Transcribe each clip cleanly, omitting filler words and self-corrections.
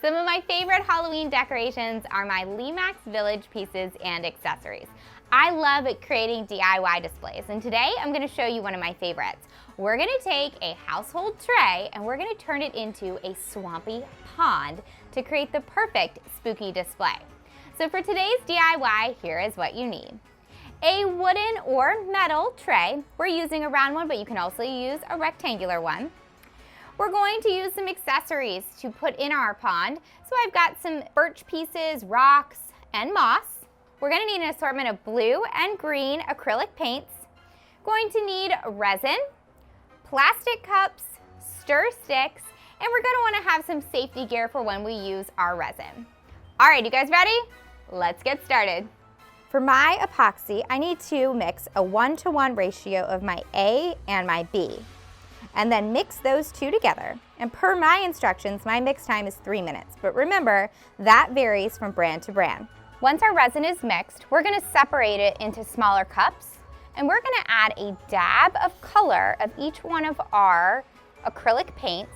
Some of my favorite Halloween decorations are my Lemax Village pieces and accessories. I love creating DIY displays, and today I'm going to show you one of my favorites. We're going to take a household tray and we're going to turn it into a swampy pond to create the perfect spooky display. So for today's DIY, here is what you need. A wooden or metal tray. We're using a round one, but you can also use a rectangular one. We're going to use some accessories to put in our pond. So I've got some birch pieces, rocks, and moss. We're going to need an assortment of blue and green acrylic paints. Going to need resin, plastic cups, stir sticks, and we're going to want to have some safety gear for when we use our resin. All right, you guys ready? Let's get started. For my epoxy, I need to mix a 1-to-1 ratio of my A and my B, and then mix those two together. And per my instructions, my mix time is 3 minutes, but remember, that varies from brand to brand. Once our resin is mixed, we're gonna separate it into smaller cups, and we're gonna add a dab of color of each one of our acrylic paints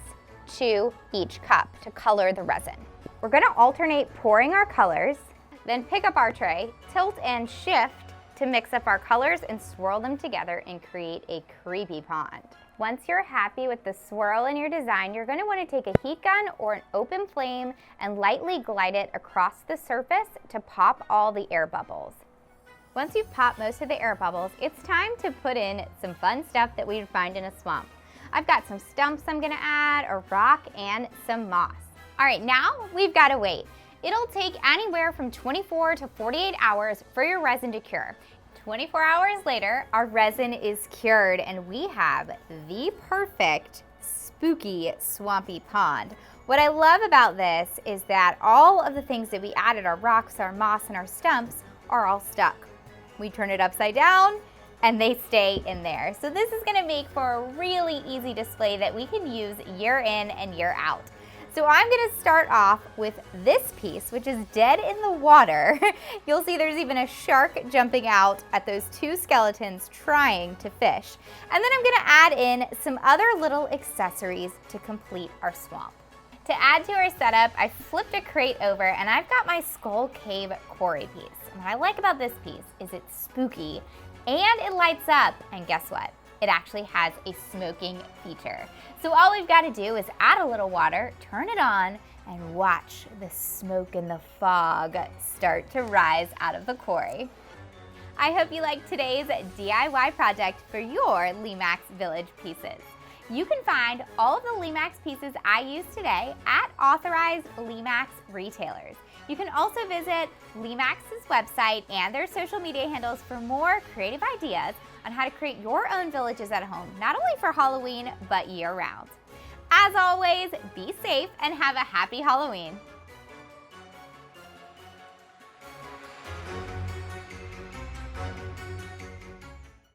to each cup to color the resin. We're gonna alternate pouring our colors, then pick up our tray, tilt and shift to mix up our colors and swirl them together and create a creepy pond. Once you're happy with the swirl in your design, you're going to want to take a heat gun or an open flame and lightly glide it across the surface to pop all the air bubbles. Once you've popped most of the air bubbles, it's time to put in some fun stuff that we'd find in a swamp. I've got some stumps I'm going to add, a rock, and some moss. All right, now we've got to wait. It'll take anywhere from 24 to 48 hours for your resin to cure. 24 hours later, our resin is cured and we have the perfect spooky swampy pond. What I love about this is that all of the things that we added, our rocks, our moss, and our stumps, are all stuck. We turn it upside down and they stay in there. So this is gonna make for a really easy display that we can use year in and year out. So I'm gonna start off with this piece, which is dead in the water. You'll see there's even a shark jumping out at those two skeletons trying to fish. And then I'm gonna add in some other little accessories to complete our swamp. To add to our setup, I flipped a crate over and I've got my Skull Cave quarry piece. And what I like about this piece is it's spooky and it lights up, and guess what? It actually has a smoking feature. So all we've got to do is add a little water, turn it on, and watch the smoke and the fog start to rise out of the quarry. I hope you liked today's DIY project for your Lemax Village pieces. You can find all of the Lemax pieces I used today at authorized Lemax retailers. You can also visit Lemax's website and their social media handles for more creative ideas on how to create your own villages at home, not only for Halloween, but year-round. As always, be safe and have a happy Halloween.